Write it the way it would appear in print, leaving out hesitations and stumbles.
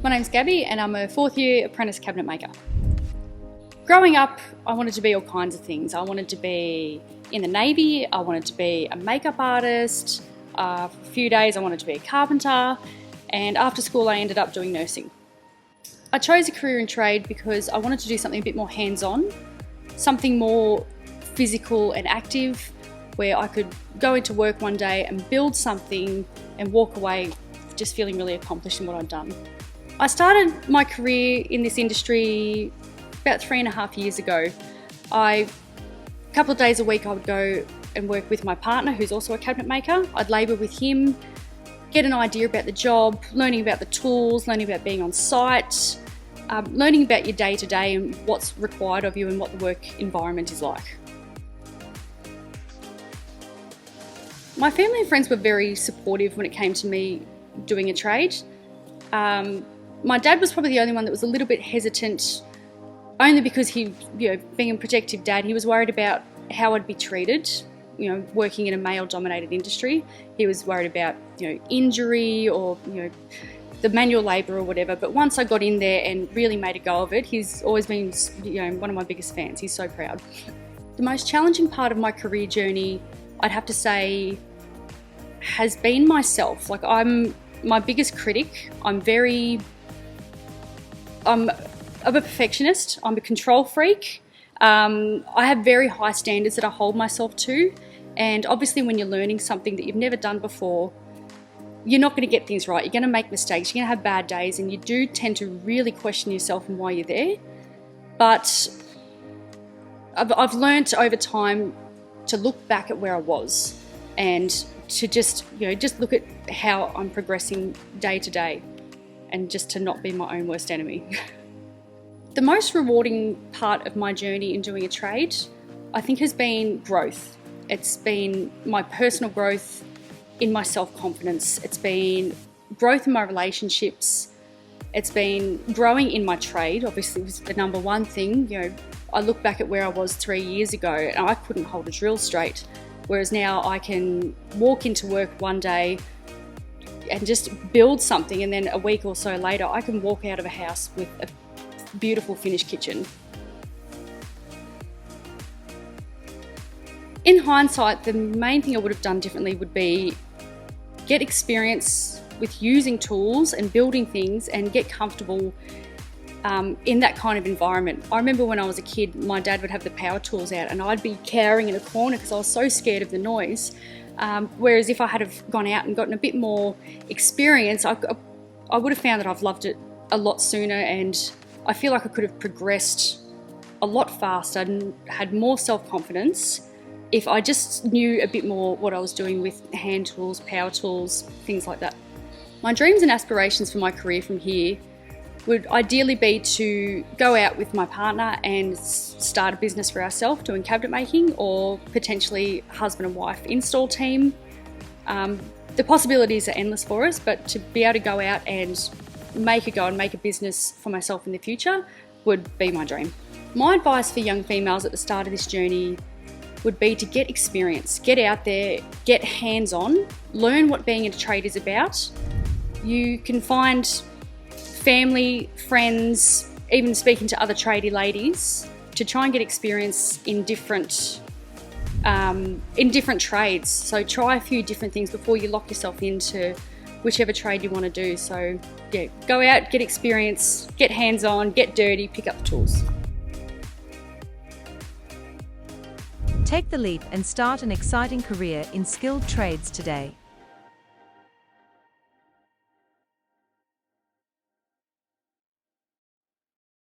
My name's Gabby and I'm a fourth year apprentice cabinet maker. Growing up, I wanted to be all kinds of things. I wanted to be in the Navy, I wanted to be a makeup artist, for a few days I wanted to be a carpenter, and after school I ended up doing nursing. I chose a career in trade because I wanted to do something a bit more hands-on, something more physical and active, where I could go into work one day and build something and walk away just feeling really accomplished in what I'd done. I started my career in this industry about 3.5 years ago. A couple of days a week I would go and work with my partner, who's also a cabinet maker. I'd labour with him, get an idea about the job, learning about the tools, learning about being on site, learning about your day-to-day and what's required of you and what the work environment is like. My family and friends were very supportive when it came to me doing a trade. My dad was probably the only one that was a little bit hesitant, only because he, being a protective dad, he was worried about how I'd be treated, working in a male-dominated industry. He was worried about, injury or, the manual labour or whatever. But once I got in there and really made a go of it, he's always been, one of my biggest fans. He's so proud. The most challenging part of my career journey, I'd have to say, has been myself. Like, I'm my biggest critic. I'm a perfectionist. I'm a control freak. I have very high standards that I hold myself to, and obviously when you're learning something that you've never done before, you're not going to get things right. You're going to make mistakes, you're going to have bad days, and you do tend to really question yourself and why you're there. But I've learned over time to look back at where I was and to just look at how I'm progressing day to day, and just to not be my own worst enemy. The most rewarding part of my journey in doing a trade, I think, has been growth. It's been my personal growth in my self-confidence. It's been growth in my relationships. It's been growing in my trade. Obviously, it was the number one thing. I look back at where I was 3 years ago and I couldn't hold a drill straight. Whereas now I can walk into work one day and just build something, and then a week or so later I can walk out of a house with a beautiful finished kitchen. In hindsight, the main thing I would have done differently would be get experience with using tools and building things and get comfortable in that kind of environment. I remember when I was a kid, my dad would have the power tools out and I'd be cowering in a corner because I was so scared of the noise. Whereas if I had have gone out and gotten a bit more experience, I would have found that I've loved it a lot sooner, and I feel like I could have progressed a lot faster and had more self-confidence if I just knew a bit more what I was doing with hand tools, power tools, things like that. My dreams and aspirations for my career from here would ideally be to go out with my partner and start a business for ourselves doing cabinet making, or potentially husband and wife install team. The possibilities are endless for us, but to be able to go out and make a go and make a business for myself in the future would be my dream. My advice for young females at the start of this journey would be to get experience, get out there, get hands-on, learn what being in a trade is about. You can find family, friends, even speaking to other tradie ladies to try and get experience in different trades. So try a few different things before you lock yourself into whichever trade you want to do. So yeah, go out, get experience, get hands-on, get dirty, pick up the tools. Take the leap and start an exciting career in skilled trades today.